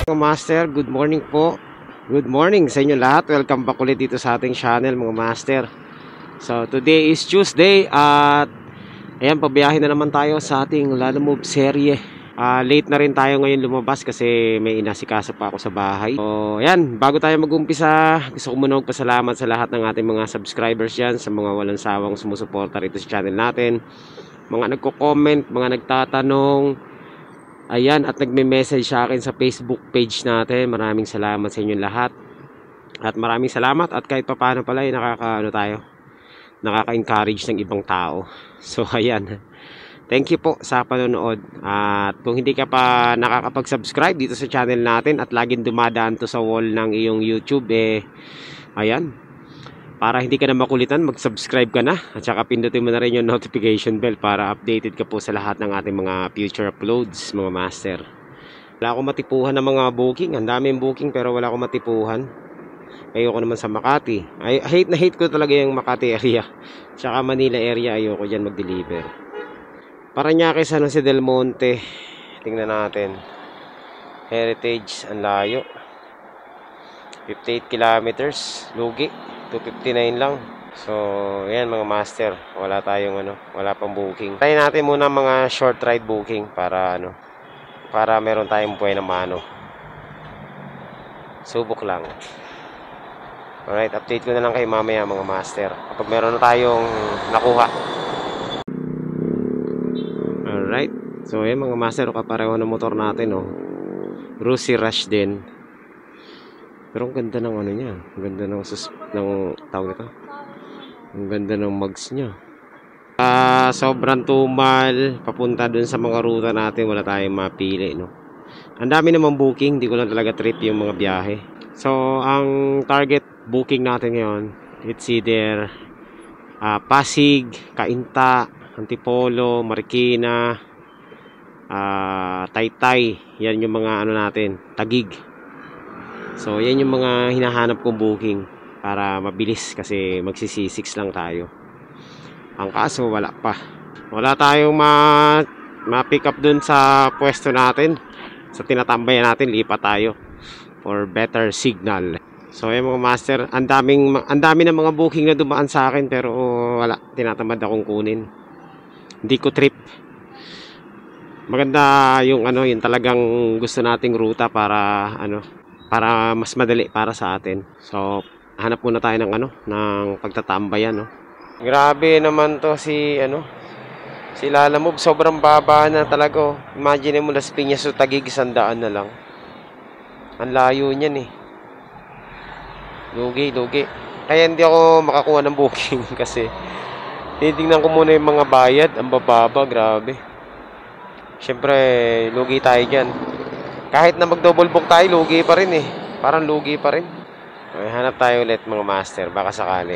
Mga master, good morning po. Good morning sa inyo lahat. Welcome back ulit dito sa ating channel mga master. So today is Tuesday at ayan, pabiyahin na naman tayo sa ating Lalamove serye. Late na rin tayo ngayon lumabas kasi may inasikaso pa ako sa bahay. So ayan, bago tayo mag-umpisa, gusto ko muna magpasalamat sa lahat ng ating mga subscribers dyan, sa mga walang sawang sumusuporta rito sa channel natin, mga nagko-comment, mga nagtatanong. Ayan, at nagme-message sa akin sa Facebook page natin. Maraming salamat sa inyo lahat. At maraming salamat at kahit pa paano pala nakaka-encourage ng ibang tao. So ayan. Thank you po sa panonood. At kung hindi ka pa nakakapag-subscribe dito sa channel natin at laging dumadaan to sa wall ng iyong YouTube, ayan. Para hindi ka na makulitan, mag-subscribe ka na. At saka pindutin mo na rin yung notification bell para updated ka po sa lahat ng ating mga future uploads, mga master. Wala akong matipuhan ng mga booking. Ang daming booking pero wala akong matipuhan. Ayoko naman sa Makati. Hate ko talaga yung Makati area. Tsaka Manila area, ayoko dyan mag-deliver. Paranaque, San Jose del Monte. Tingnan natin. Heritage, ang layo. 58 kilometers. Lugi. 259 lang. So, ayan mga master. Wala pang booking. Try natin muna mga short ride booking para meron tayong buhay na mano. Subok lang. Alright, update ko na lang kayo mamaya mga master kapag meron na tayong nakuha. Alright. So, ayan mga master, kapareho ng motor natin, oh. Rusi Rush din. Pero ang ganda ng niya. Ang ganda ng tawag nito. Ang ganda ng mugs niya. Sobrang tumal. Papunta dun sa mga ruta natin. Wala tayong mapili, no? Ang dami namang booking. Hindi ko lang talaga trip yung mga biyahe. So, ang target booking natin ngayon, it's either Pasig, Cainta, Antipolo, Marikina, Taytay. Yan yung mga natin. Taguig. So, yan yung mga hinahanap kong booking para mabilis kasi magsisi-6 lang tayo. Ang kaso, wala pa. Wala tayong ma-pick up dun sa pwesto natin. Sa tinatambayan natin, lipat tayo for better signal. So, yan mga master, ang dami ng mga booking na dumaan sa akin pero wala, tinatamad akong kunin. Hindi ko trip. Maganda yung yung talagang gusto nating ruta para para mas madali para sa atin. So, hanap muna tayo ng pagtatambayan, no. Grabe naman to si Lalamove, sobrang baba na talaga, oh. Imagine mo Las Piñas to Taguig, 100 na lang. Ang layo niyan, eh. Lugi. Kaya hindi ako makakuha ng booking kasi titingnan ko muna yung mga bayad, ang bababa, grabe. Syempre, lugi tayo diyan. Kahit na mag-double book tayo, lugi pa rin, eh. Parang lugi pa rin. Okay, hanap tayo ulit mga master, baka sakali.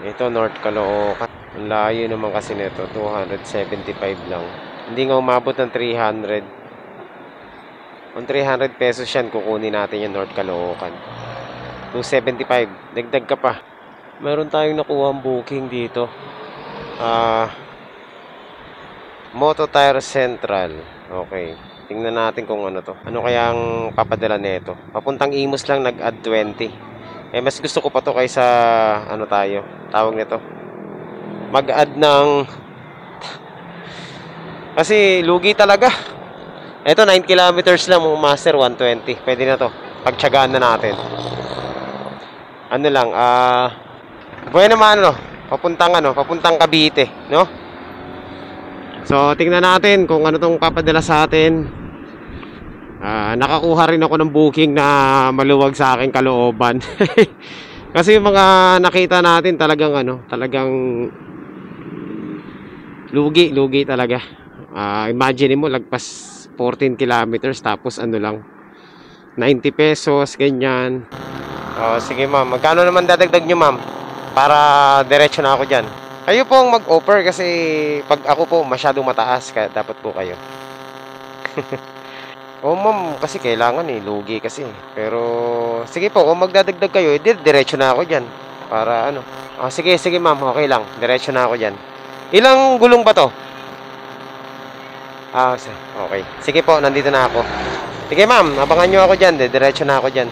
Ito, North Caloocan. Ang layo naman kasi nito, 275 lang. Hindi nga umabot ng 300. Kung 300 pesos yan, kukunin natin yung North Caloocan. 275, dagdag ka pa. Meron tayong nakuha ang booking dito. Moto Tire Central. Okay. Tingnan natin kung ano to. Ano kaya ang papadala nito? Papuntang Imus lang nag-add 20. Mas gusto ko pa to kaysa tawag nito. Mag-add ng kasi lugi talaga. Ito 9 kilometers lang mga master, 120. Pwede na to. Pagtiyagaan na natin. Buhay naman papuntang Cavite, no? So, tingnan natin kung ano tong papadala sa atin. Nakakuha rin ako ng booking na maluwag sa aking kalooban. Kasi yung mga nakita natin talagang lugi talaga. Imagine mo, lagpas 14 kilometers tapos lang, 90 pesos, ganyan. Sige ma'am, magkano naman dadagdag nyo ma'am? Para diretso na ako dyan. Kayo pong mag-offer kasi pag ako po masyadong mataas, kaya dapat po kayo. Ma'am, kasi kailangan lugi kasi. Pero sige po, kung magdadagdag kayo, diretso na ako dyan. Para sige ma'am, okay lang. Diretso na ako dyan. Ilang gulong ba to? Okay. Sige po, nandito na ako. Sige ma'am, abangan nyo ako dyan. Diretso na ako dyan.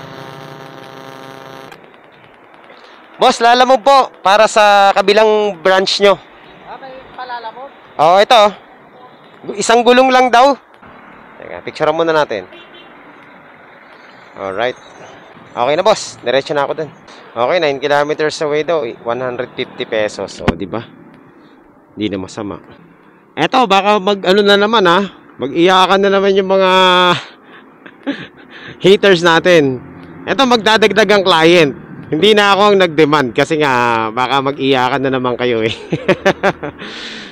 Boss, lalamove po para sa kabilang branch nyo. May palalamove? Oo, ito. Isang gulong lang daw. Teka, picturean muna natin. Alright. Okay na boss, diretso na ako dun. Okay, 9 kilometers away daw. 150 pesos. O, di ba? Hindi na masama. Eto, baka mag-ano na naman ha. Mag-iyakan na naman yung mga haters natin. Eto, magdadagdag ang client. Hindi na ako ang nag-demand kasi nga baka mag-iyakan na naman kayo eh.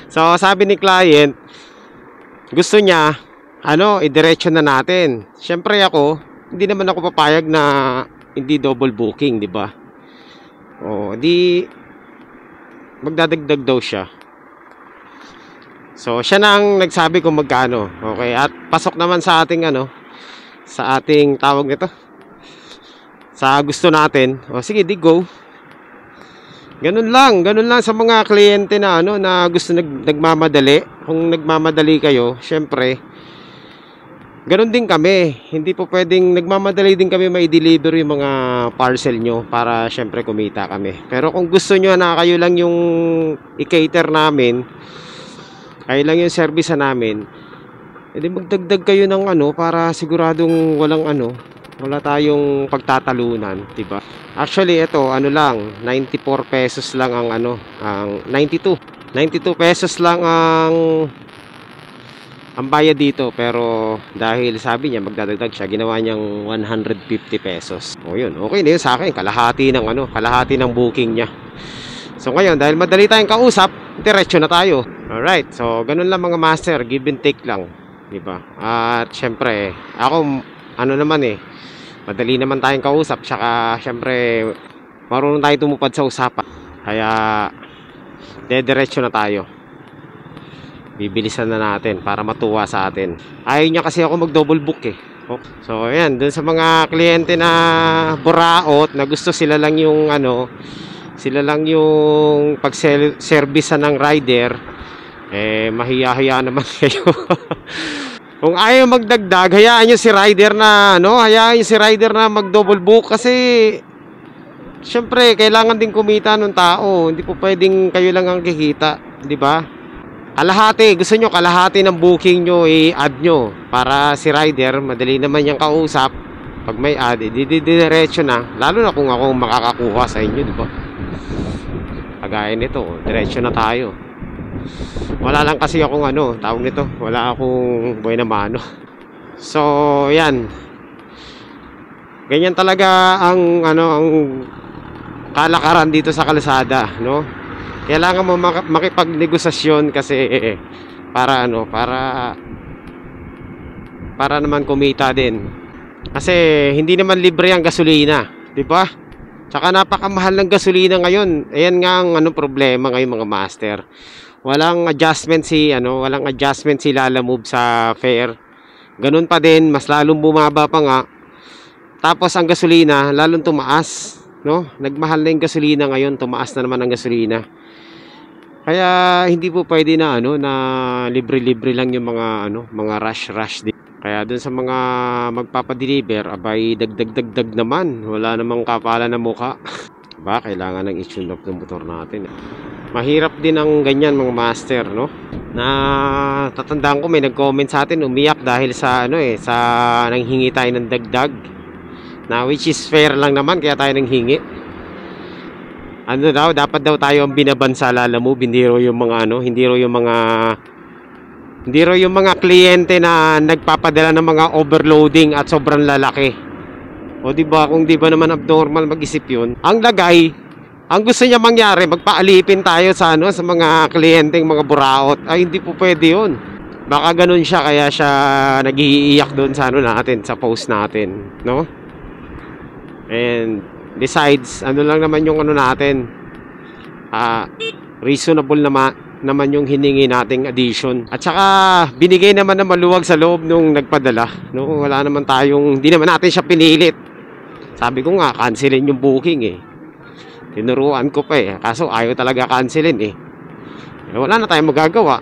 So, sabi ni client, gusto niya, idiretso na natin. Siyempre ako, hindi naman ako papayag na hindi double booking, di ba? O, di magdadagdag daw siya. So, siya nang nagsabi kung magkano. Okay, at pasok naman sa ating sa ating tawag nito. Sa gusto natin. O sige, di go. Ganun lang sa mga kliyente na na gusto nagmamadali. Kung nagmamadali kayo, syempre ganun din kami. Hindi po pwedeng nagmamadali din kami mai-deliver yung mga parcel nyo para syempre kumita kami. Pero kung gusto nyo na kayo lang yung i-cater namin, kayo lang yung service namin, edi magdagdag kayo ng para siguradong wala tayong pagtatalunan, diba? Actually, ito, lang, 94 pesos lang ang ang 92 pesos lang ang bayad dito. Pero dahil sabi niya magdadagdag siya, ginawa niyang 150 pesos. O yun, okay na yun sa akin. Kalahati ng booking niya. So ngayon, dahil madali tayong kausap, diretso na tayo. Alright, so ganun lang mga master, give and take lang, diba? At syempre, ako madali naman tayong kausap. Tsaka syempre marunong tayo tumupad sa usapan. Kaya diretso na tayo. Bibilisan na natin para matuwa sa atin. Ayaw niya kasi ako mag double book eh. So ayan, dun sa mga kliyente na buraot na gusto sila lang yung pag-service ng rider, mahiya-hiya naman kayo. Kung ayaw magdagdag, hayaan nyo si rider na mag-double book kasi syempre kailangan din kumita ng tao. Hindi po pwedeng kayo lang ang kikita, di ba? Gusto nyo kalahati ng booking nyo i-add nyo para si rider madali naman yung kausap. Pag may add, diretso na. Lalo na kung ako makakakuha sa inyo, di ba? Kagaya nito, diretso na tayo. Wala lang kasi akong tawag nito, wala akong buena mano. So, yan. Ganyan talaga ang kalakaran dito sa kalsada, no? Kailangan mo makipagnegosasyon kasi para naman kumita din. Kasi hindi naman libre ang gasolina, di ba? Tsaka napakamahal ng gasolina ngayon. Ayan nga ang problema ngayon mga master. Walang adjustment si Lalamove sa fare. Ganun pa din, mas lalong bumaba pa nga. Tapos ang gasolina lalong tumaas, no? Nagmahal na yung gasolina ngayon, tumaas na naman ang gasolina. Kaya hindi po pwede na libre-libre lang yung mga rush din. Kaya dun sa mga magpapadeliver, abay dagdag naman. Wala namang kapala na mukha. Ba, kailangan ng i-tune up ng motor natin. Mahirap din ang ganyan mga master, no? Na tatandaan ko may nag-comment sa atin, umiyak dahil sa sa nanghingi tayo ng dagdag. Na which is fair lang naman kaya tayo nanghingi. Dapat daw tayo ang binaban sa Lalamove, hindi raw yung mga kliyente na nagpapadala ng mga overloading at sobrang lalaki. O di ba, kung di ba naman abnormal mag-isip yun? Ang gusto niya mangyari, magpaalipin tayo sa mga kliyenteng mga buraot. Ay, hindi po pwede yun. Baka ganun siya, kaya siya nag-iiyak doon sa natin, sa post natin, no? And besides, lang naman yung natin, reasonable naman yung hiningi nating addition. At saka binigay naman na maluwag sa loob nung nagpadala, no? Wala naman hindi naman natin siya pinilit. Sabi ko nga, cancelin yung booking eh. Tinuruan ko pa eh. Kaso ayaw talaga cancelin eh. Wala na tayong magagawa.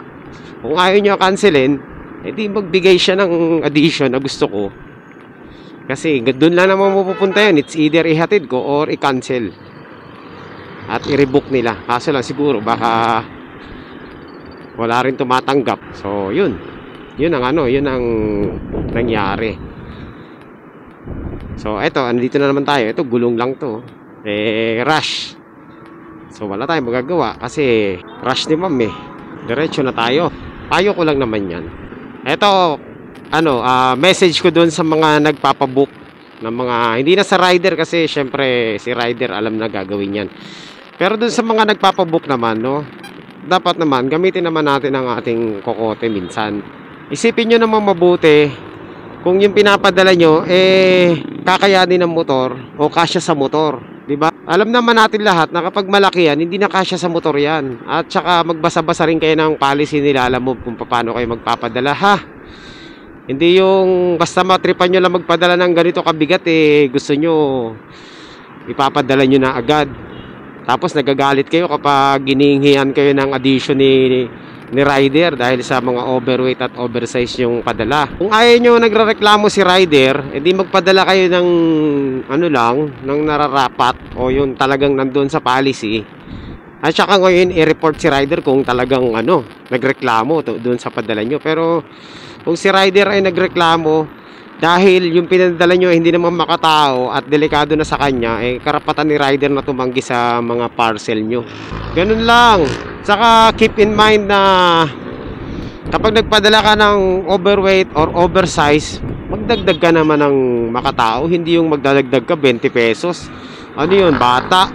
Kung ayaw nyo cancelin, edi magbigay siya ng addition na gusto ko. Kasi doon lang naman mapupunta yun. It's either ihatid ko or i-cancel at i-rebook nila. Kaso lang siguro baka wala rin tumatanggap. So yun ang yun ang nangyari. So eto, andito na naman tayo. Ito gulong lang to. Rush. So wala tayong magagawa kasi rush ni ma'am eh. Diretso na tayo. Payo ko lang naman yan. Eto, message ko doon sa mga nagpapabook ng mga, hindi na sa rider kasi syempre si rider alam na gagawin yan. Pero doon sa mga nagpapabook naman, no, dapat naman gamitin naman natin ang ating kokote minsan. Isipin nyo naman mabuti kung yung pinapadala nyo kakayanin ng motor o kasya sa motor, di ba? Alam naman natin lahat na kapag malaki yan, hindi na kasya sa motor yan. At saka magbasa-basa rin kayo ng policy nila, alam mo kung paano kayo magpapadala, ha? Hindi yung basta matripan nyo lang magpadala ng ganito kabigat, gusto nyo ipapadala nyo na agad. Tapos nagagalit kayo kapag ginihingihan kayo ng addition ni rider dahil sa mga overweight at oversize yung padala. Kung ayaw nyo nagrereklamo si rider, edi magpadala kayo ng ng nararapat o yung talagang nandun sa policy. At saka ngayon i-report si rider kung talagang nagreklamo doon sa padala nyo. Pero kung si rider ay nagreklamo dahil yung pinadala nyo hindi naman makatao at delikado na sa kanya, karapatan ni rider na tumanggi sa mga parcel nyo. Ganun lang. Saka keep in mind na kapag nagpadala ka ng overweight or oversize, magdagdag ka naman ng makatao, hindi yung magdadagdag ka 20 pesos. Ano yun, bata?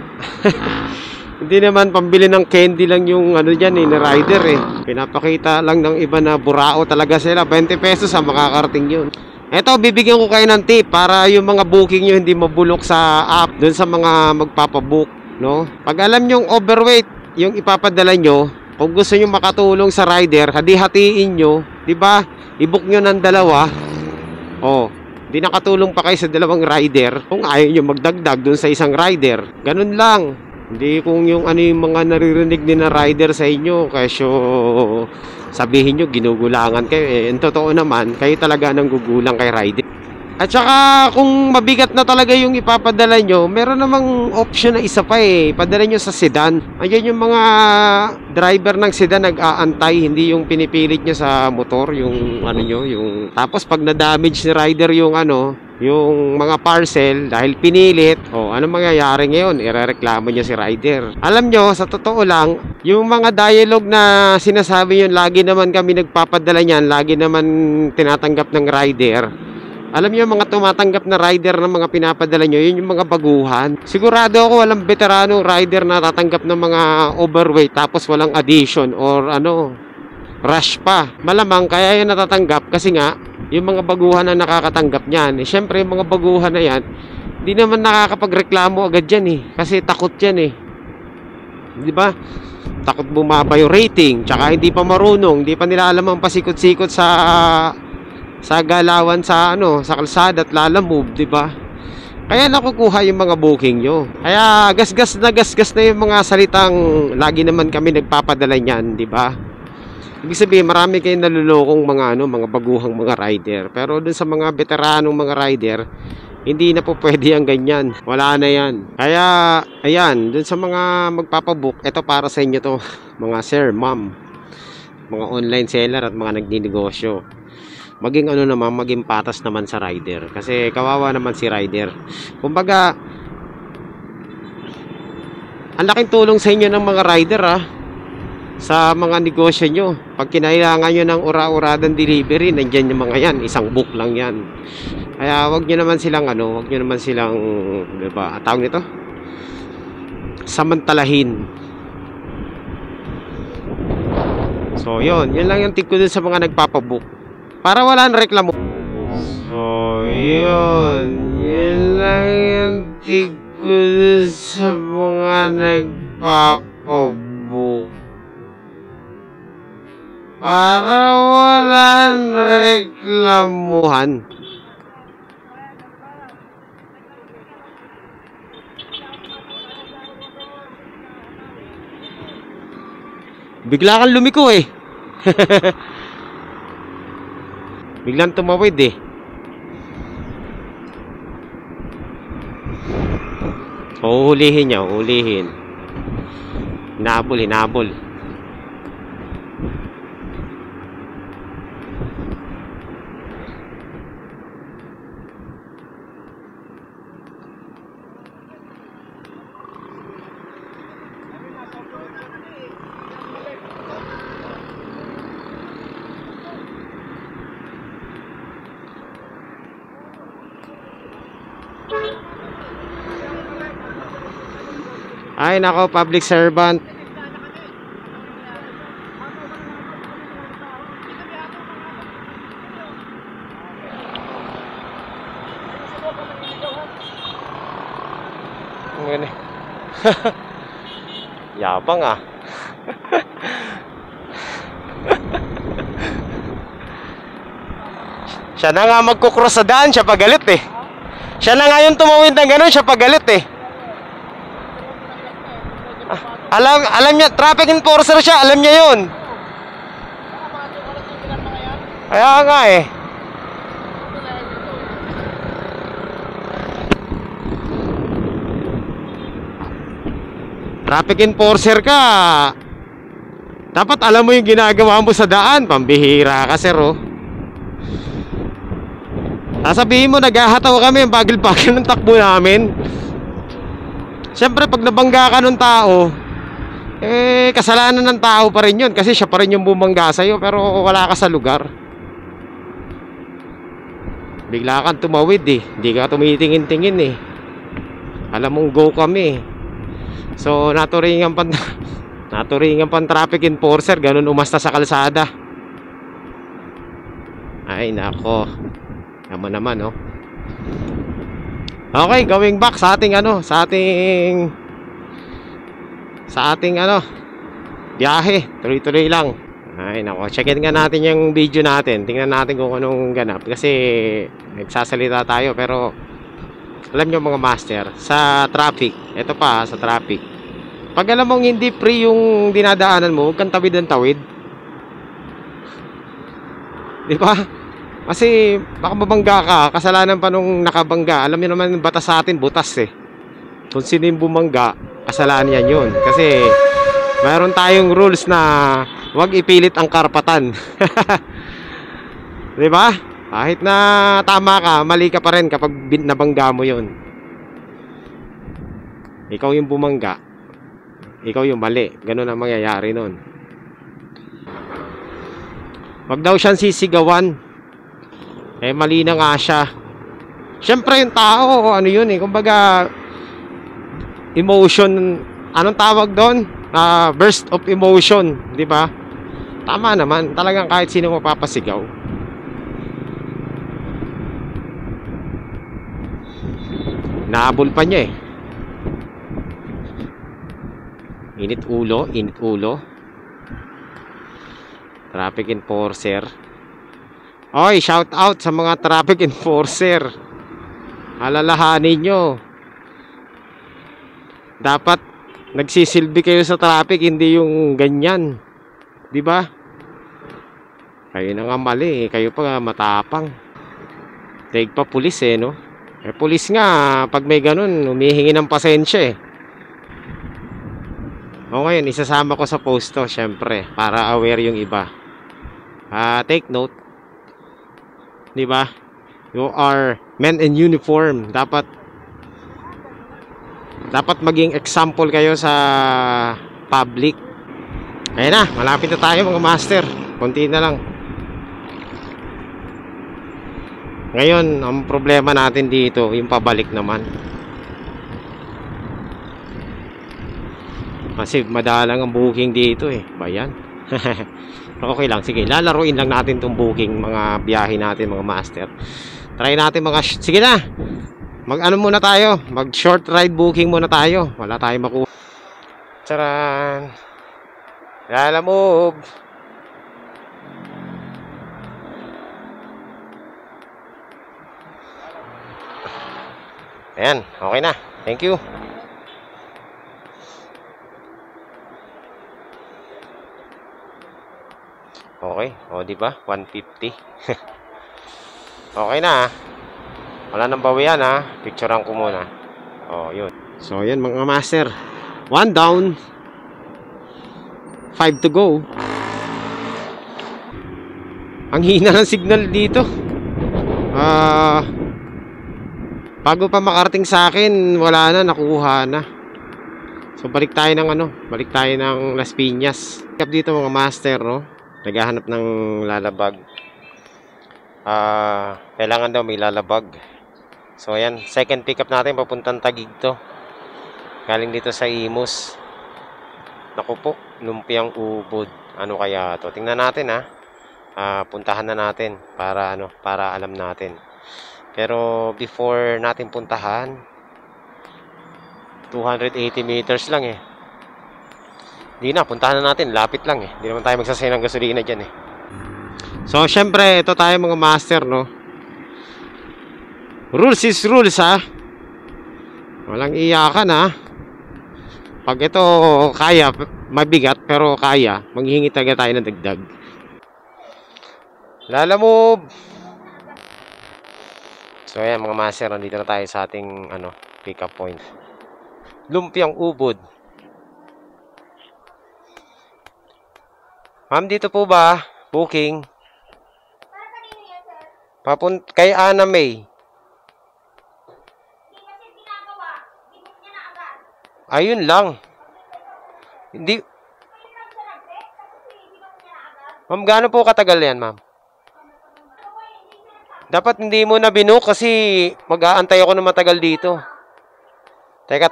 Hindi naman pambili ng candy lang yung ni rider Pinapakita lang ng iba na burao talaga sila. 20 pesos ang makakarating yun. Eto, bibigyan ko kayo ng tip para yung mga booking nyo hindi mabulok sa app dun sa mga magpapabook, no? Pag alam nyo yung overweight yung ipapadala nyo, kung gusto nyo makatulong sa rider, hati-hatiin nyo, di ba? I-book nyo ng dalawa. Di nakatulong pa kayo sa dalawang rider kung ayaw nyo magdagdag dun sa isang rider. Ganun lang. Hindi kung yung yung mga naririnig din na rider sa inyo, kasyo sabihin nyo ginugulangan kayo. Ang totoo naman, kayo talaga nang gugulang kay rider. At saka kung mabigat na talaga yung ipapadala nyo, meron namang option na isa pa padala nyo sa sedan. Ayan yung mga driver ng sedan nag-aantay, hindi yung pinipilit nyo sa motor, yung yung tapos pag na-damage ni rider yung yung mga parcel dahil pinilit, anong mangyayari ngayon? Irereklamo niya si rider. Alam nyo, sa totoo lang, yung mga dialogue na sinasabi yun, lagi naman kami nagpapadala niyan, lagi naman tinatanggap ng rider. Alam niyo, mga tumatanggap na rider ng mga pinapadala nyo, yun yung mga baguhan. Sigurado ako walang veteranong rider na tatanggap ng mga overweight tapos walang addition or rush pa. Malamang kaya yan natatanggap kasi nga yung mga baguhan na nakakatanggap niyan. Syempre yung mga baguhan na yan, hindi naman nakakapagreklamo agad yan kasi takot yan di ba? Takot bumaba yung rating, tsaka hindi pa marunong, hindi pa nila alam ang pasikot-sikot sa galawan sa kalsada at lalamove, di ba? Kaya nakukuha yung mga booking nyo. Kaya gasgas na yung mga salitang lagi naman kami nagpapadala niyan, di ba? Ibig sabihin, marami kayong nalulokong mga baguhang mga rider. Pero dun sa mga veteranong mga rider, hindi na po pwede ang ganyan. Wala na yan. Kaya, ayan, dun sa mga magpapabook, ito para sa inyo to, mga sir, ma'am, mga online seller at mga nagninegosyo. Maging maging patas naman sa rider. Kasi kawawa naman si rider. Kumbaga, ang laking tulong sa inyo ng mga rider sa mga negosyo nyo. Pag kinailangan nyo ng ura-uradang delivery, nandyan yung mga yan, isang book lang yan. Kaya wag nyo naman silang diba, tawag nito, samantalahin. So yun lang yung tip ko dun sa mga nagpapabook para wala nang reklamo. So yun lang yung tip ko dun sa mga nagpapabook para walang reklamuhan. Bigla kang lumiko biglang tumawid Uhulihin niya, uhulihin. Hinabol, hinabol. Ay nako, public servant. Ngene. Yabang ah. Siya na nga magkukross sa daan, siya pagalit eh. Siya na nga yung tumawid ng gano'n, siya pagalit eh. Alam niya, traffic enforcer siya, alam niya yun. Kaya nga eh. Traffic enforcer ka. Dapat alam mo yung ginagawa mo sa daan. Pambihira ka, sir, oh. Sasabihin mo, naghahataw kami, ang bagil-bagil ng takbo namin. Siyempre, pag nabangga ka ng tao, eh, kasalanan ng tao pa rin yun. Kasi siya pa rin yung bumangga sa'yo, pero wala ka sa lugar. Bigla kang tumawid eh. Hindi ka tumitingin-tingin eh. Alam mong go kami. So, naturingan pan traffic enforcer. Ganun umasta sa kalsada. Ay, nako. Naman, oh. Okay, going back sa ating biyahe. Tuloy-tuloy lang. Ay, nako. Checkin nga natin yung video natin. Tingnan natin kung anong ganap. Kasi nagsasalita tayo. Pero alam nyo mga master, sa traffic, ito pa, sa traffic, pag alam mong hindi free yung dinadaanan mo, huwag kang tawid ng tawid. Di ba? Kasi baka mabangga ka, kasalanan pa nung nakabangga. Alam niyo naman yung batas sa atin, butas eh. Kung sino yung bumangga, kasalanan yan yun. Kasi mayroon tayong rules na huwag ipilit ang karapatan. Di ba? Kahit na tama ka, mali ka pa rin kapag nabangga mo yun. Ikaw yung bumangga, ikaw yung mali. Ganun ang mangyayari nun. Wag daw siyang sisigawan. Eh, mali na nga siya. Siyempre yung tao, ano yun eh, kumbaga emotion, anong tawag doon? Burst of emotion, di ba? Tama naman, talagang kahit sino mapapasigaw. Nahabol pa niya eh. Init ulo, init ulo. Traffic enforcer. Oy, shout out sa mga traffic enforcer. Alalahanin nyo, dapat nagsisilbi kayo sa traffic, hindi yung ganyan. Di ba? Kayo na nga mali, kayo pa matapang. Daig pa pulis eh, no? Eh, pulis nga, pag may ganun, humihingi ng pasensya eh. O ngayon, isasama ko sa post to, syempre, para aware yung iba. Take note. Di ba? You are men in uniform. Dapat maging example kayo sa public. Ayun na, malapit na tayo mga master. Konti na lang. Ngayon, ang problema natin dito, yung pabalik naman. Kasi madalang ang booking dito eh. Bayan. Okay lang, sige, lalaruin lang natin tong booking, mga biyahe natin mga master. Try natin sige na. Mag-ano muna tayo, mag short ride booking muna tayo. Wala tayong makuha. Charan. Yala move. Ayan, okay na. Thank you. Okay, o di ba? 150. Okay na. Wala nang bawian ha. Picturean ko muna. Oh, yun. So ayan mga master, 1 down, 5 to go. Ang hina ng signal dito. Bago pa makarating sa akin, wala na, nakuha na. So balik tayo ng balik tayo ng Las Piñas. Dito mga master, no? Naghahanap ng lalabag. Kailangan daw may lalabag. So ayan, second pickup natin papuntang Taguig to. Galing dito sa Imus. Naku po, lumpiang ubod. Ano kaya to? Tingnan natin ha. Puntahan na natin para para alam natin. Pero before natin puntahan, 280 meters lang eh. Hindi na, puntahan na natin, lapit lang eh. Hindi naman tayo magsasay ng gasolina dyan eh. So syempre, ito tayo mga master, no. Rules is rules ha. Walang iyakan ha. Pag ito kaya, mabigat pero kaya, maghihingi talaga tayo ng dagdag. Lalamove. So ayan mga master, nandito na tayo sa ating pick up point. Lumpiang ubod. Ma'am, dito po ba booking? Kay Ana May. Ayun lang. Hindi. Ma'am, gaano po katagal yan, ma'am? Dapat hindi mo na binook kasi mag-aantay ako ng matagal dito. Teka,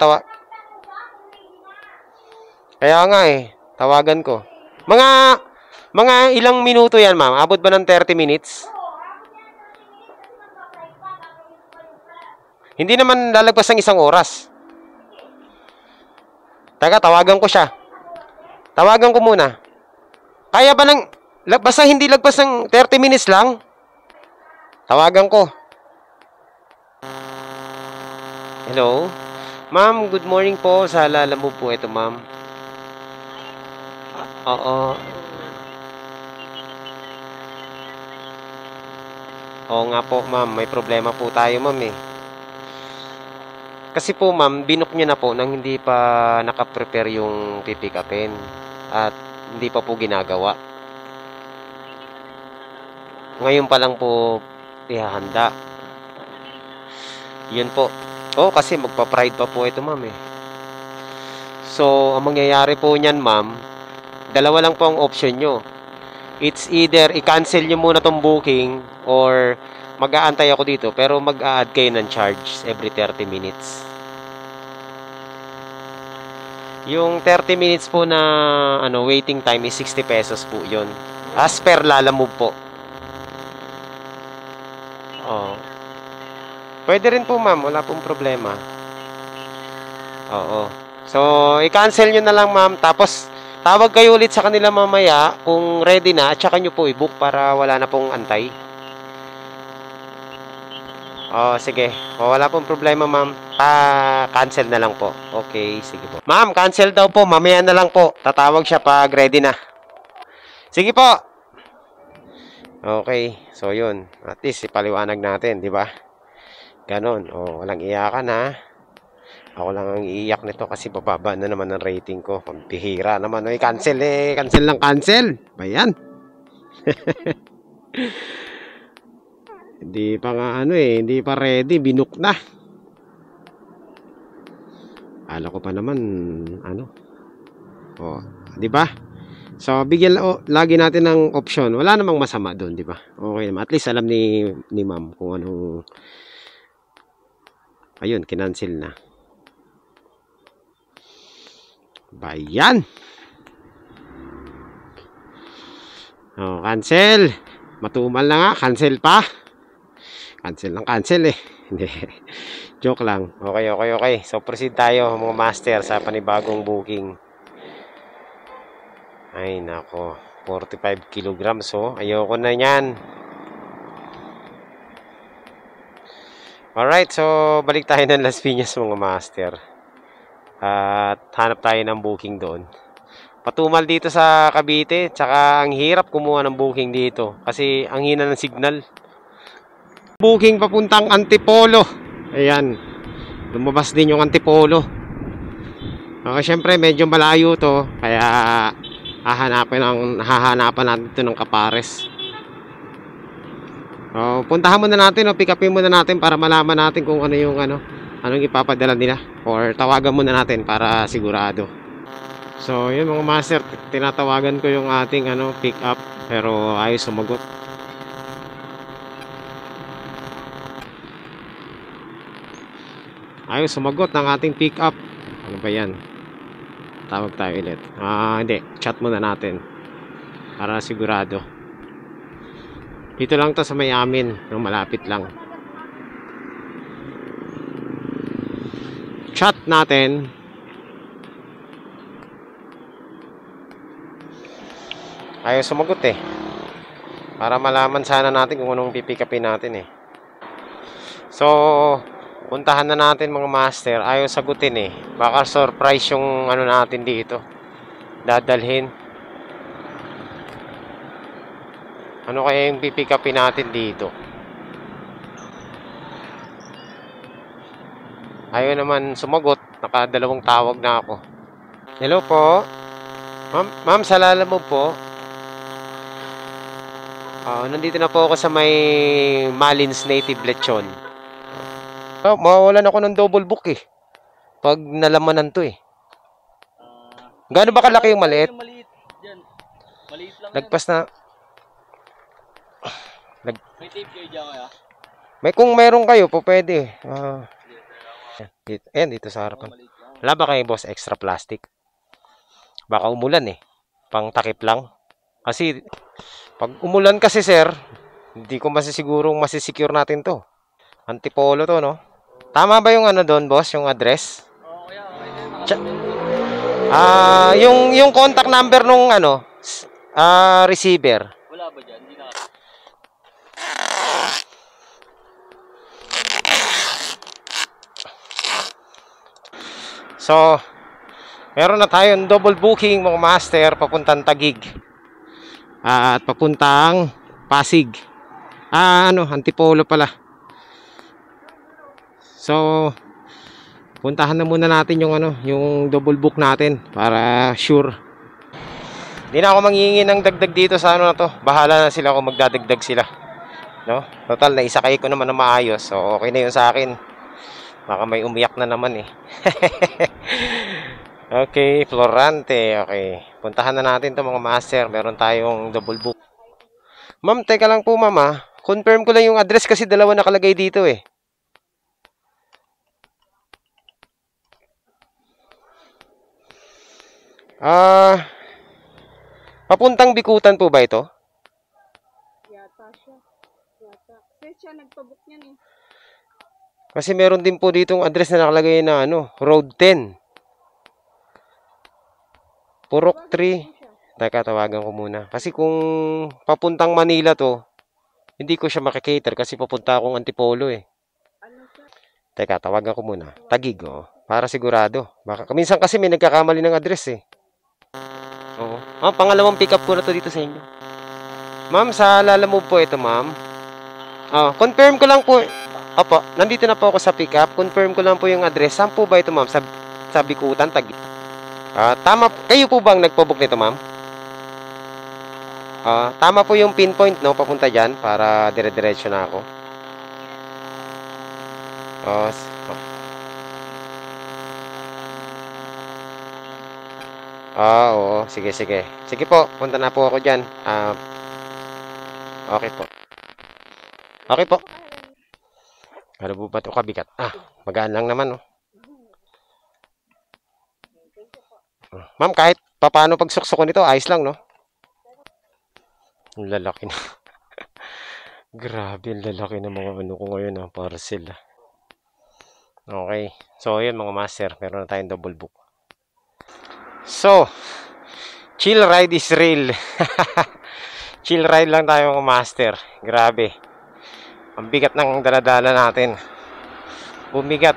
kaya nga eh, tawagan ko. Mga ilang minuto yan, ma'am? Abot ba ng 30 minutes? Hindi naman lalagpas ng 1 oras. Teka, tawagan ko siya. Tawagan ko muna. Kaya ba basta hindi lagpas ng 30 minutes lang? Tawagan ko. Hello? Ma'am, good morning po. Sa Lalamove po ito, ma'am. Oo. Oo nga po, ma'am. May problema po tayo, ma'am eh. Kasi po, ma'am, binook nyo na po nang hindi pa nakaprepare yung pipick upin. At hindi pa po ginagawa. Ngayon pa lang po ihahanda. Yun po. Oh, kasi magpa-pride pa po ito, ma'am eh. So, ang mangyayari po niyan, ma'am, dalawa lang po ang option nyo. It's either i-cancel nyo muna tong booking or mag-aantay ako dito pero mag-a-add kayo ng charge every 30 minutes. Yung 30 minutes po na waiting time is 60 pesos po yun. As per Lalamove po. Oh. Pwede rin po, ma'am. Wala pong problema. Oo. So, i-cancel nyo na lang, ma'am. Tapos, tawag kayo ulit sa kanila mamaya kung ready na at saka nyo po i-book para wala na pong antay. Oh, sige. Oh, wala pong problema, ma'am. Cancel na lang po. Okay, sige po. Ma'am, cancel daw po. Mamaya na lang po. Tatawag siya pag ready na. Sige po. Okay. So, yun. At least, ipaliwanag natin, di ba? Ganon. Oh, walang iyakan, ha? Ako lang ang iiyak nito kasi bababa na naman ang rating ko. Pampihira naman. Oy, cancel eh. Cancel lang, cancel. Bayan. Hindi pa nga hindi pa ready. Binook na. Ala ko pa naman, Oh, di ba? So, bigyan lagi natin ng option. Wala namang masama doon, di ba? Okay naman. At least alam ni ma'am kung anong. Ayun, kinancel na. Bayan. Oh, cancel. Matumal na nga, cancel pa. Cancel lang, cancel eh. Hindi. Joke lang. Okay. So, proceed tayo mga master sa panibagong booking. Ay, nako. 45 kilograms, oh. Ayoko na yan. Alright, so balik tayo ng Las Piñas mga master. At hanap tayo ng booking doon. Patumal dito sa Cavite, tsaka ang hirap kumuha ng booking dito kasi ang hina ng signal. Booking papuntang Antipolo. Ayan. Lumabas din yung Antipolo. Syempre medyo malayo to, kaya hahanapan natin ito ng kapares. Puntahan muna natin o pick upin muna natin para malaman natin kung ano yung anong ipapadala nila, or tawagan muna natin para sigurado. So yun mga master, tinatawagan ko yung ating pick up pero ayos sumagot. Ayos sumagot ng ating pick up. Ano ba yan? Tawag tayo ulit. Hindi, chat muna natin para sigurado. Dito lang to sa may amin, malapit lang. Chat natin. Ayaw sumagot eh. Para malaman sana natin kung anong pipick upin natin eh. So, puntahan na natin mga master. Ayaw sagutin eh. Baka surprise yung natin dito. Dadalhin. Ano kaya yung pipick upin natin dito? Ayaw naman sumagot. Nakadalawang tawag na ako. Hello po. Ma'am, sa Lalamove po. Nandito na po ako sa may Malins Native Lechon. Mawawalan ako ng double book eh. Pag nalamanan to eh. Gaano ba kalaki yung maliit? Maliit dyan. Maliit lang. Nagpas na. May tape kayo dyan kaya? May kung meron kayo po pwede. Dito sa harapan. Wala ba kayo boss extra plastic? Baka umulan eh. Pang takip lang. Kasi pag umulan kasi sir, hindi ko masisigurong masisecure natin to. Antipolo to no? Tama ba yung doon boss, yung address? Oo, kaya yung contact number nung receiver. wala ba dyan? Hindi na. So, meron na tayong double booking mga master papuntang Taguig. At papuntang Pasig. Antipolo pala. So, puntahan na muna natin yung double book natin para sure. Hindi na ako manghihingi ng dagdag dito sa na to. Bahala na sila kung magdadagdag sila. No? Total, naisakay ko naman na maayos. So, okay na yun sa akin. Baka may umiyak na naman eh. Okay, Florante. Okay. Puntahan na natin to mga master. Meron tayong double book. Ma'am, teka lang po ma'am. Confirm ko lang yung address kasi dalawa nakalagay dito eh. Papuntang Bikutan po ba ito? Yata siya. Kasi siya nagpabook niyan eh. Kasi meron din po ditong address na nakalagay na Road 10. Purok 3. Teka, tawagan ko muna. Kasi kung papuntang Manila to, hindi ko siya makikater kasi papunta akong Antipolo eh. Teka, tawagan ko muna. Taguig para sigurado. Baka minsan kasi may nagkakamali ng address eh. Oo. Pangalawang pick up ko na to dito sa inyo. Ma'am, sa Lalamove po ito, ma'am. Confirm ko lang po. Opo, nandito na po ako sa pick up. Confirm ko lang po yung address. Saan po ba ito, ma'am? Sa Bikutan, Taguig. Tama. Kayo po bang nagpo-book nito, ma'am? Tama po yung pinpoint, no? Papunta dyan para dire-diretso na ako. Oo. Sige. Sige po, punta na po ako dyan. Okay po. Okay po. Ano po ba ito kabigat? Magaan lang naman, no? Ma'am, kahit paano pagsuksok ko nito, ayos lang, no? Ang lalaki na. Grabe, ang lalaki na mga ko ngayon, parcel. Okay. So, yun mga master. Meron na tayong double book. So, chill ride is real. Chill ride lang tayo mga master. Grabe. Ang bigat ng daladala natin. Bumigat.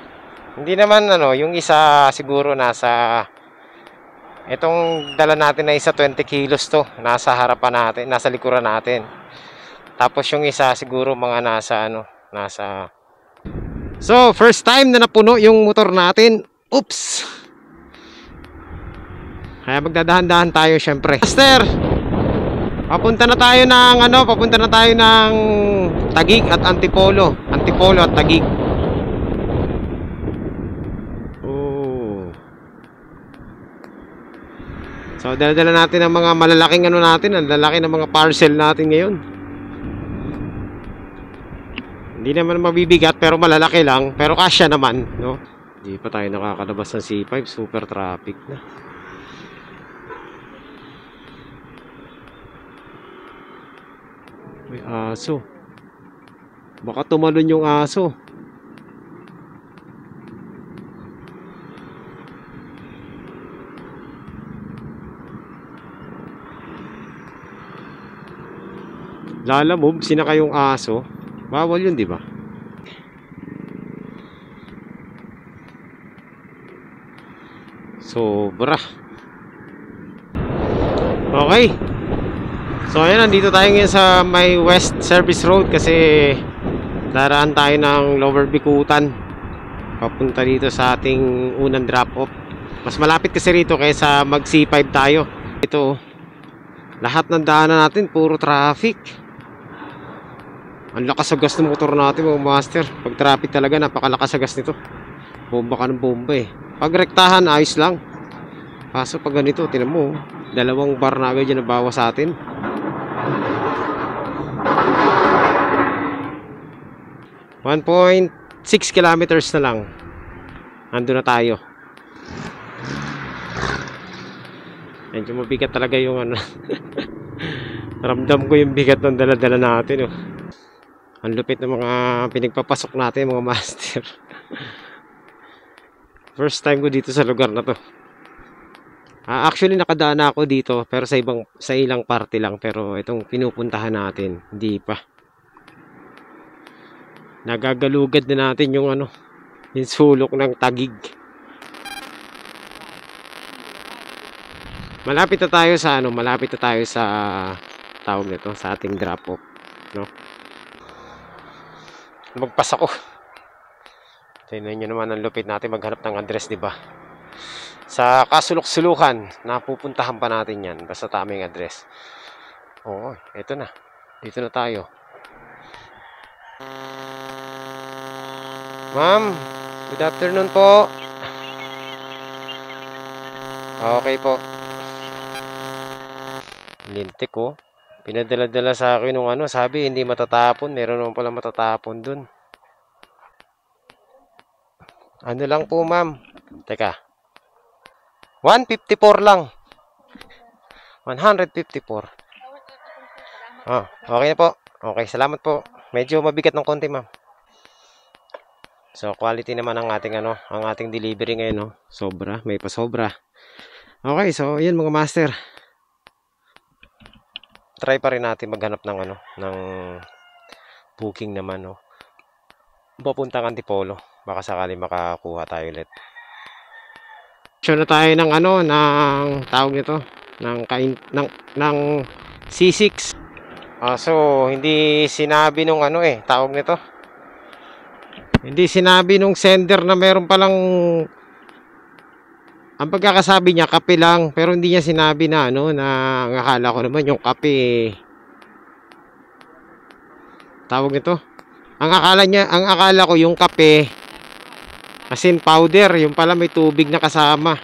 Hindi naman yung isa siguro nasa itong dala natin na isa 20 kilos to. Nasa harapan natin, nasa likuran natin. Tapos yung isa siguro mga nasa So, first time na napuno yung motor natin. Oops. Kaya magdadahan-dahan tayo syempre. Master, papunta na tayo ng Taguig at Antipolo. Antipolo at Taguig. Oh. So, dala-dala natin ang mga malalaking ang lalaki ng mga parcel natin ngayon. Hindi naman mabibigat pero malalaki lang, pero kasya naman, no? Hindi pa tayo nakakalabas ng C5, super traffic na. May aso. Baka tumalon yung aso. Lalamove, sinaka yung aso. Bawal yun, di ba? Sobra. Okay. So ayan, nandito tayo ngayon sa may West Service Road kasi daraan tayo ng Lower Bikutan papunta dito sa ating unang drop off. Mas malapit kasi rito kaysa mag C5 tayo. Ito, lahat ng daanan natin puro traffic. Ang lakas sa gas ng motor natin mga master. Pag traffic talaga napakalakas sa gas nito. Bomba ka ng bomba eh. Pag rektahan ayos lang. Kaso pag ganito, tinan mo, dalawang bar na agad yan nabawa sa atin. .6 kilometers na lang. Ando na tayo. Medyo mabigat talaga yung ano. Ramdam ko yung bigat ng dala-dala natin. Oh. Ang lupit ng mga pinagpapasok natin mga master. First time ko dito sa lugar na to. Actually nakadaan na ako dito pero sa ilang parte lang, pero itong pinupuntahan natin hindi pa. Nagagalugad na natin yung ano, yung sulok ng Taguig. Malapit na tayo sa ano, malapit na tayo sa tawag nito, sa ating drop off, no? Magpas ako. Tingnan niyo naman ang lupit natin maghanap ng address, di ba? Sa kasulok-sulukan, napupuntahan pa natin yan. Basta tamang address. Oo, eto na. Dito na tayo. Ma'am, good afternoon po. Okay po. Lintik ko. Pinadala-dala sa akin nung ano, sabi hindi matatapon. Meron naman pala matatapon dun. Ano lang po, ma'am? Teka. 154 lang. 154. Oh, okay na po. Okay, salamat po. Medyo mabigat ng konti, ma'am. So, quality naman ang ating ano, ang ating delivery ngayon, no. Sobra, may pasobra. Okay, so 'yun mga master. Try pa rin natin maghanap ng ano, ng booking naman, no. Papuntang Antipolo. Baka sakali makakuha tayo ulit. Show na tayo ng ano, ng tawag nito, ng C6. So hindi sinabi nung ano tawag nito. Hindi sinabi nung sender na meron palang, ang pagkakasabi niya kape lang, pero hindi niya sinabi na ano, na ang akala ko naman yung kape tawag nito. Ang akala ko yung kape as in powder, yung pala may tubig na kasama.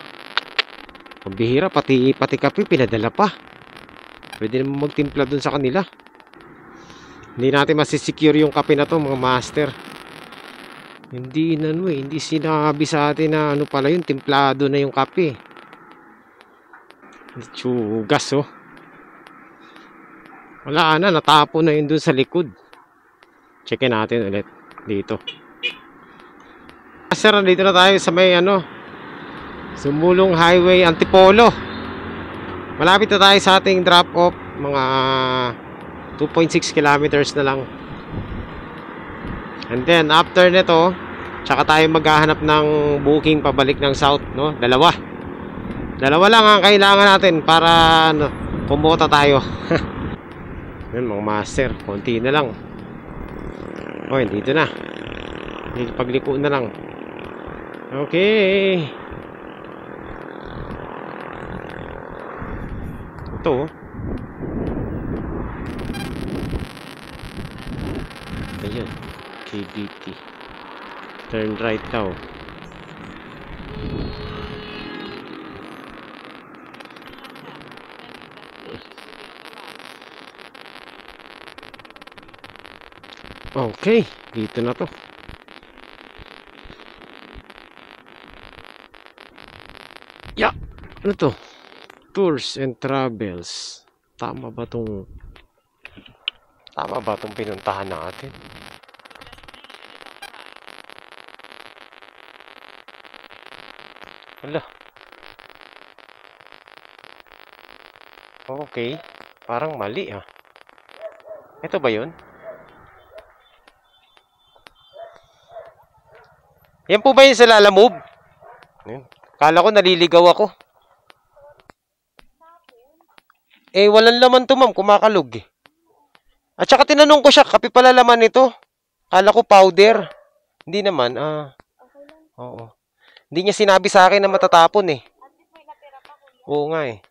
Ang bihira, pati kape pinadala pa. Pwede naman magtimpla dun sa kanila. Hindi natin masisecure yung kape na to mga master. Hindi hindi sinabi sa atin na ano pala yun, timplado na yung kape. Tsugas oh. Wala na, natapon na yun dun sa likod. Checkin natin ulit dito. Sir, dito na tayo sa may ano, Sumulong Highway, Antipolo. Malapit na tayo sa ating drop off. Mga 2.6 kilometers na lang. And then after nito, tsaka tayo maghahanap ng booking pabalik ng south, no? Dalawa lang ang kailangan natin para ano, pumota tayo. Yan mga master, konti na lang. Okay, dito na. Dito pagliko na lang. Okay. to. Ayan, KBT. Turn right daw. Okay, dito na to. Yeah, ano to? Tours and travels. Tama ba tong pinuntahan natin? Wala. Okay, parang mali ah. Ito ba yun? Yan po ba yung sa Lalamove? Kala ko naliligaw ako. Eh, walang laman to ma'am, kumakalog eh. At saka tinanong ko siya, kape pala laman nito. Kala ko powder. Hindi naman, oo. Hindi niya sinabi sa akin na matatapon eh. Oo nga eh.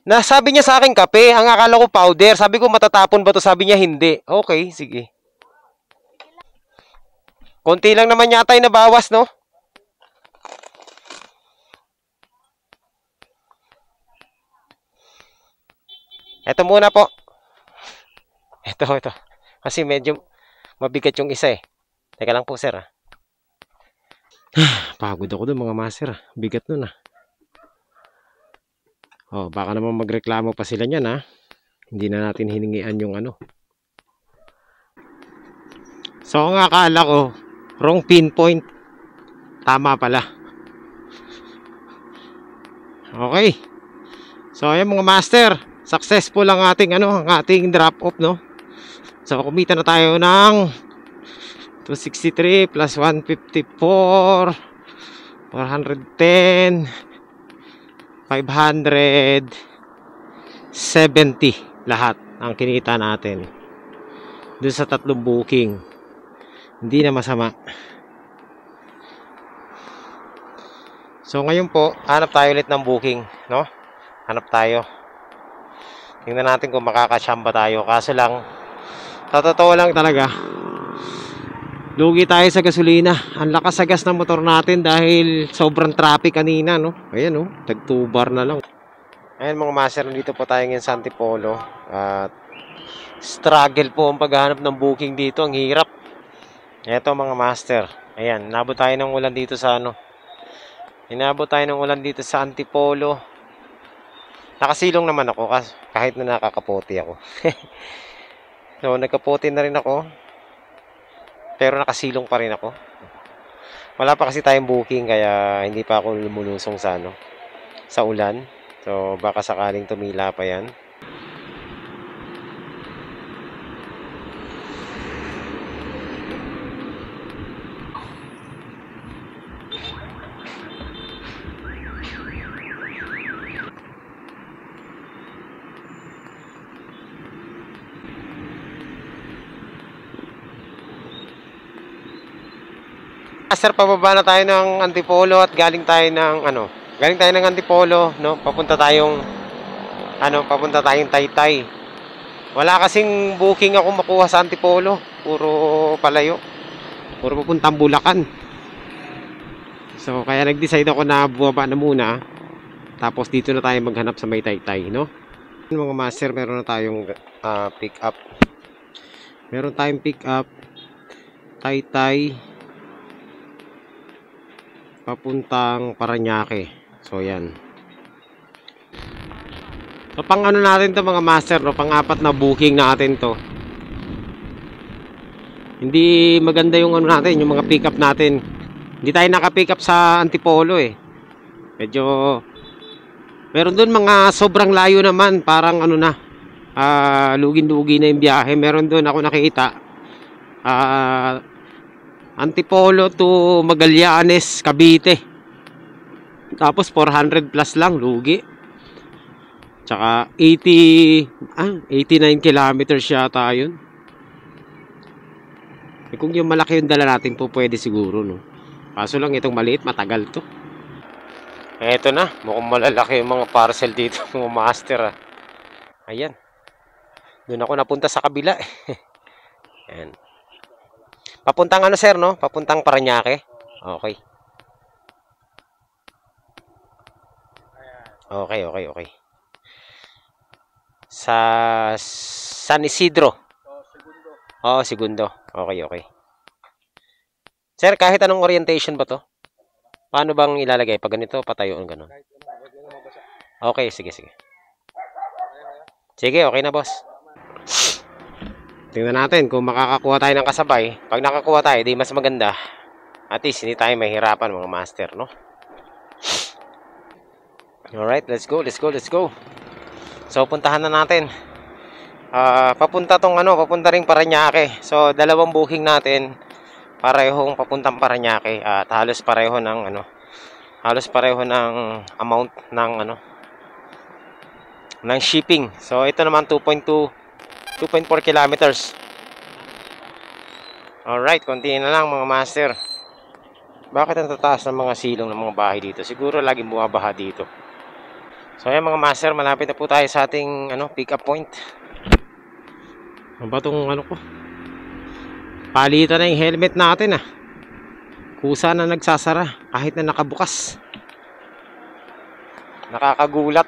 Nasabi niya sa akin kape, ang akala ko powder. Sabi ko matatapon ba to? Sabi niya hindi. Okay, sige. Konti lang naman yata yung nabawas, no? Ito muna po. Ito. Kasi medyo mabigat yung isa eh. Teka lang po, sir. Pagod ako doon, mga master. Bigat nun ah. Oh, baka naman magreklamo pa sila niyan ah. Hindi na natin hiningian yung ano. So, ang akala ko, wrong pinpoint. Tama pala. Okay. So, ayan mga master. Successful ang ating drop off, no? So, kumita na tayo ng 263 plus 154 410 570 lahat ang kinita natin doon sa tatlong booking. Hindi na masama. So ngayon po, hanap tayo ulit ng booking, no? Hanap tayo. Tingnan natin kung makakasyamba tayo. Kaso lang, totoo lang talaga, lugi tayo sa gasolina. Ang lakas sa gas ng motor natin dahil sobrang traffic kanina, no? Ayan, no? Tag-2 bar na lang. Ayan mga master, dito po tayo ngayon sa Antipolo. At struggle po ang paghahanap ng booking dito. Ang hirap. Eto mga master. Ayan, nabot tayo ng ulan dito sa Inabot tayo ng ulan dito sa Antipolo. Nakasilong naman ako kahit na nakakaputi ako. So, nagkaputi na rin ako. Pero nakasilong pa rin ako. Wala pa kasi tayong booking kaya hindi pa ako lumulusong sa sa ulan. So, baka sakaling tumila pa yan. Sir, pababa na tayo ng Antipolo at galing tayo ng Antipolo, no? Papunta tayong Taytay. Wala kasing booking ako makuha sa Antipolo, puro palayo. Puro papuntang Bulacan. So kaya nag-decide ako na bumaba na muna. Tapos dito na tayo maghanap sa may Taytay, no? Mga master, meron na tayong pick up. Meron tayong pick up Taytay papuntang Parañaque. So yan. So pang natin to mga master, no? Pang-apat na booking natin to. Hindi maganda yung natin, yung mga pick up natin. Hindi tayo naka-pick up sa Antipolo eh. Medyo meron doon mga sobrang layo naman, parang lugin-lugi na yung biyahe. Meron doon ako nakita Antipolo to Magallanes, Cavite. Tapos 400 plus lang, lugi. Tsaka 89 kilometers yata yun. Eh, kung yung malaki yung dala natin po, pwede siguro, no? Kaso lang itong maliit, matagal to. Eto na, mukhang malalaki yung mga parcel dito, mga master ah. Ayan. Doon ako napunta sa kabila eh. Ayan. Papuntang ano sir, no? Papuntang Parañaque. Okay. Okay. Sa San Isidro. Oo, Segundo. Okay. Sir, kahit anong orientation ba to? Paano bang ilalagay? Pag ganito, patayo ang ganun. Okay, sige. Sige, okay na boss. Tingnan natin kung makakakuha tayo ng kasabay. Pag nakakuha tayo, di mas maganda. At least, hindi tayo mahirapan mga master, no? Alright, let's go. So, puntahan na natin. Papunta ring Parañaque. So, dalawang booking natin. Parehong papuntang Parañaque. At halos pareho ng amount ng shipping. So, ito naman 2.4 kilometers. Alright, konti na lang mga master. Bakit ang tataas ng mga silong ng mga bahay dito? Siguro laging bumabaha dito. So ayan mga master, malapit na po tayo sa ating pick up point. Ano ba itong ko? Palitan na yung helmet natin ah. Kusa na nagsasara kahit na nakabukas. Nakakagulat.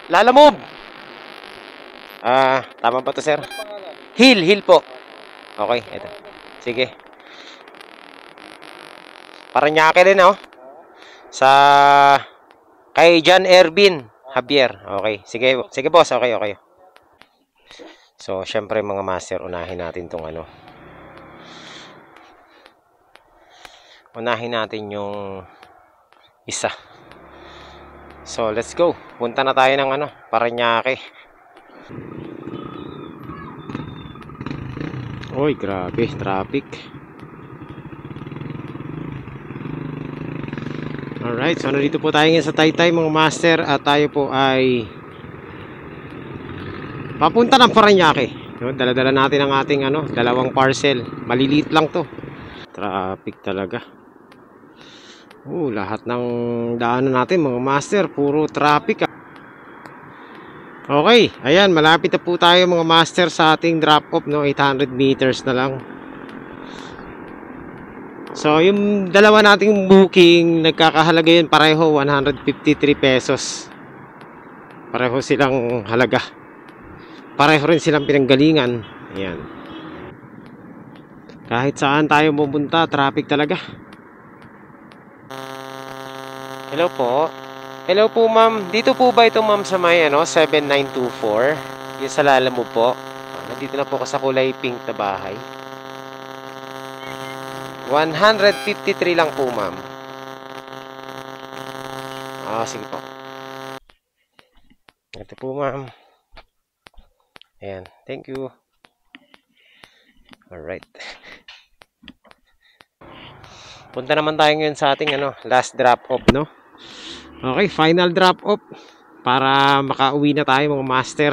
Lalamove! Tama ba to sir? Hill po. Okay, ito. Sige. Parañaque din oh. Kay John Ervin Javier. Okay, sige boss, okay. So, syempre mga master, unahin natin tong Unahin natin yung isa. So, let's go. Punta na tayo ng Parañaque. Oy, grabe, traffic. Alright, so nandito po tayo ngayon sa Taytay mga master. At tayo po ay papunta ng Parañaque. Dala-dala natin ang ating dalawang parcel. Maliliit lang to. Traffic talaga. Lahat ng daanan natin mga master, puro traffic ah. Okay, ayan, malapit na po tayo mga master sa ating drop off, 800 meters na lang. So, yung dalawa nating booking, nagkakahalaga yun pareho, 153 pesos. Pareho silang halaga. Pareho rin silang pinanggalingan. Ayan. Kahit saan tayo pupunta, traffic talaga. Hello po. Hello po ma'am. Dito po ba ito ma'am sa may 7924? Yung sa Lalamove po. Nandito na po ako sa kulay pink na bahay. 153 lang po ma'am. Sige po. Ito po ma'am. Ayan. Thank you. Alright. Punta naman tayo ngayon sa ating last drop off, no? Okay, final drop off para makauwi na tayo mga master.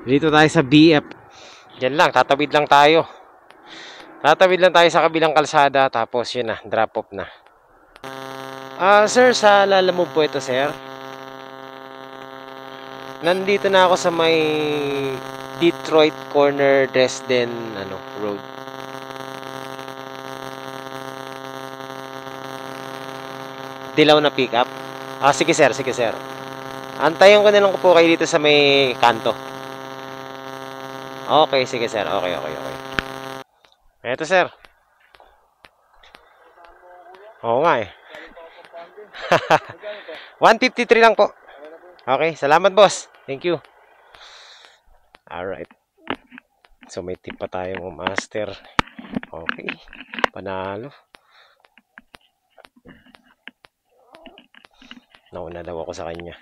Dito tayo sa BF. Diyan lang, tatawid lang tayo. Tatawid lang tayo sa kabilang kalsada. Tapos yun na, drop off na. Sir, sa Lalamove po ito sir. Nandito na ako sa may Detroit Corner Dresden Road. Dilaw na pick up. Sige sir. Antayin ko na lang po kayo dito sa may kanto. Okay, sige sir. Okay. Eto sir. Oo nga eh. 153 lang po. Okay, salamat boss. Thank you. Alright. So may tip pa tayo mga master. Okay. Panalo. Nauna daw ako sa kanya.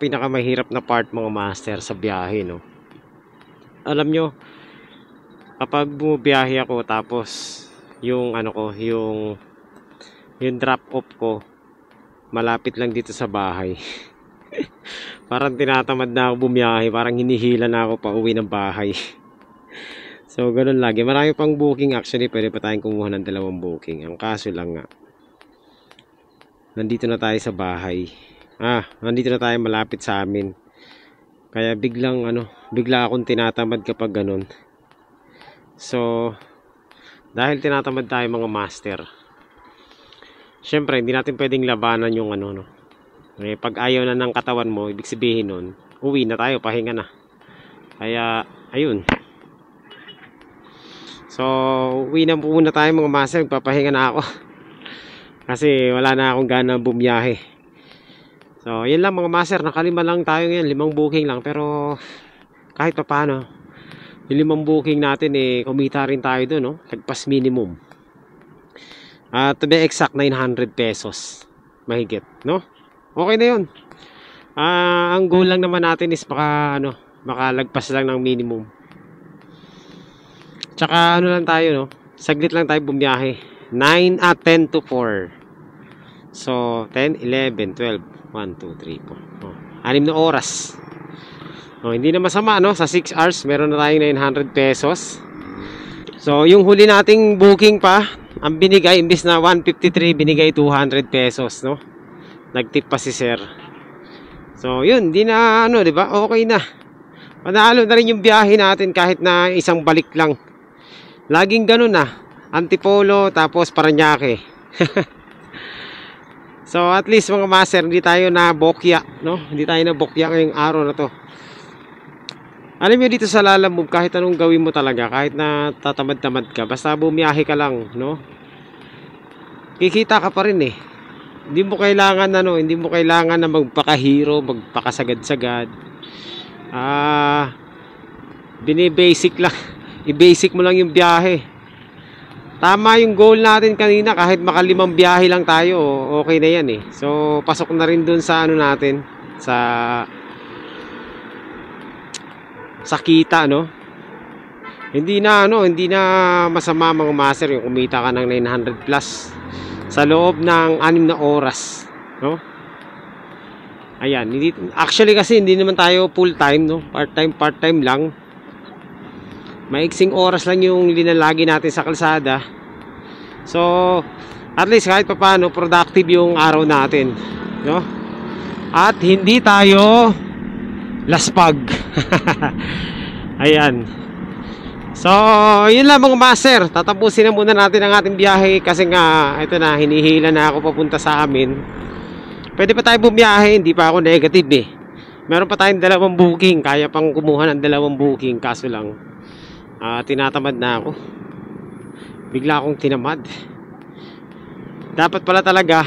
Pinakamahirap na part mga master sa biyahe, no? Alam nyo, kapag bumibiyahe ako tapos yung yung drop off ko malapit lang dito sa bahay. Parang tinatamad na ako bumiyahe, parang hinihila na ako pa uwi ng bahay. So, ganun lagi. Marami pang booking. Actually, pwede pa tayong kumuha ng 2 booking. Ang kaso lang nga, nandito na tayo sa bahay. Nandito na tayo malapit sa amin. Kaya bigla akong tinatamad kapag ganun. So, dahil tinatamad tayo mga master, syempre, hindi natin pwedeng labanan yung pag ayaw na ng katawan mo, ibig sabihin nun, uwi na tayo, pahinga na. Kaya, ayun. So, uwi na muna tayo mga master, magpapahinga na ako. Kasi wala na akong gana bumiyahe. So, yun lang mga master, nakalima lang tayo ngayon, 5 booking lang. Pero, kahit pa paano, yung 5 booking natin, kumita rin tayo doon, no? Lagpas minimum. To be exact, 900 pesos. Mahigit, no? Okay na yun. Ang goal lang naman natin is makalagpas lang ng minimum. Tsaka lang tayo, no? Saglit lang tayo bumiyahe. 10 to 4. So, 10, 11, 12. 1, 2, 3, 4. 6 na oras. Hindi na masama, no? Sa 6 hours, meron na tayong 900 pesos. So, yung huli nating booking pa, ang binigay, imbis na 153, binigay 200 pesos, no? Nagtip pa si sir. So, yun, di na, di ba? Okay na. Panalo na rin yung biyahe natin kahit na isang balik lang. Laging ganun Antipolo, tapos Parañaque. So, at least mga master, hindi tayo na bokya, no? Hindi tayo na bokya ngayong araw na to. Alam mo dito sa Lalamove, kahit anong gawin mo talaga, kahit na tatamad-tamad ka, basta bumiyahe ka lang, no? Kikita ka pa rin Hindi mo kailangan na magpaka-hero, magpakasagad-sagad. Bini-basic lang. I-basic mo lang yung biyahe. Tama yung goal natin kanina, kahit maka5 biyahe lang tayo, okay na yan So, pasok na rin dun sa natin, sa kita, no? Hindi na masama mga master yung kumita ka ng 900 plus sa loob ng 6 na oras, no? Ayan, actually kasi hindi naman tayo full time, no? Part-time lang. Maiksing oras lang yung linalagi natin sa kalsada. So, at least kahit papaano productive yung araw natin, no? At hindi tayo laspag. Ayan. So, yun lang mga master. Tatapusin na muna natin ang ating biyahe kasi nga, ito na, hinihila na ako papunta sa amin. Pwede pa tayo bumiyahe, hindi pa ako negative Meron pa tayong 2 booking, kaya pang kumuha ng 2 booking, kaso lang tinatamad na ako. Bigla akong tinamad. Dapat pala talaga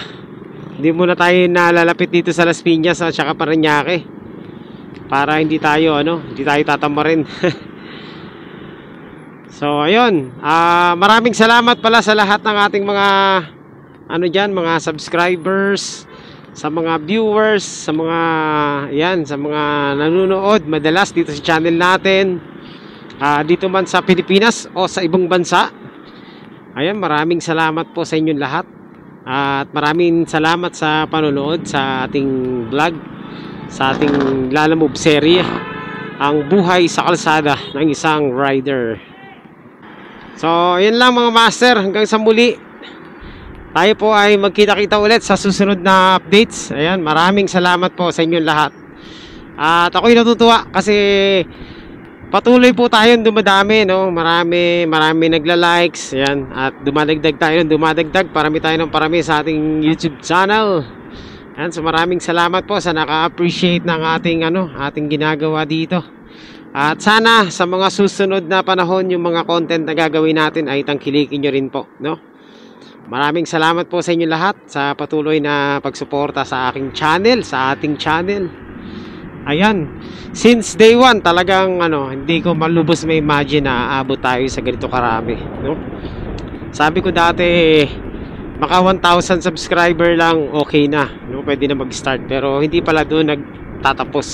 hindi muna tayo nalalapit dito sa Las Piñas at saka Parañaque para hindi tayo tatamarin. So ayun, maraming salamat pala sa lahat ng ating mga mga subscribers, sa mga viewers, sa mga nanonood madalas dito sa channel natin. Dito man sa Pilipinas o sa ibang bansa. Ayan, maraming salamat po sa inyong lahat. At maraming salamat sa panonood sa ating vlog, sa ating Lalamove serye, ang buhay sa kalsada ng isang rider. So, yun lang mga master, hanggang sa muli. Tayo po ay magkita-kita ulit sa susunod na updates. Ayan, maraming salamat po sa inyong lahat. At ako'y natutuwa kasi patuloy po tayong dumadami, no? Marami nagla-likes, yan. At dumadagdag tayo, parami tayo ng parami sa ating YouTube channel. Yan, so maraming salamat po sa naka-appreciate ng ating ginagawa dito. At sana sa mga susunod na panahon, yung mga content na gagawin natin ay tangkilikin nyo rin po, no? Maraming salamat po sa inyo lahat sa patuloy na pagsuporta sa aking channel, sa ating channel. Ayan, since day 1 talagang hindi ko malubos ma-imagine na aabot tayo sa ganito karami, no? Sabi ko dati maka 1,000 subscriber lang okay na, no? Pwede na mag-start, pero hindi pala doon nagtatapos.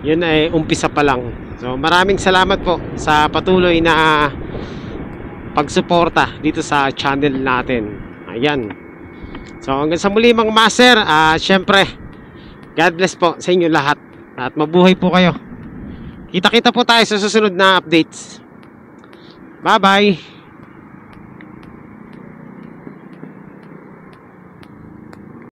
Yun ay umpisa pa lang. So maraming salamat po sa patuloy na pagsuporta dito sa channel natin. Ayan. So hanggang sa muli mga master, syempre God bless po sa inyo lahat. At mabuhay po kayo. Kita-kita po tayo sa susunod na updates. Bye-bye!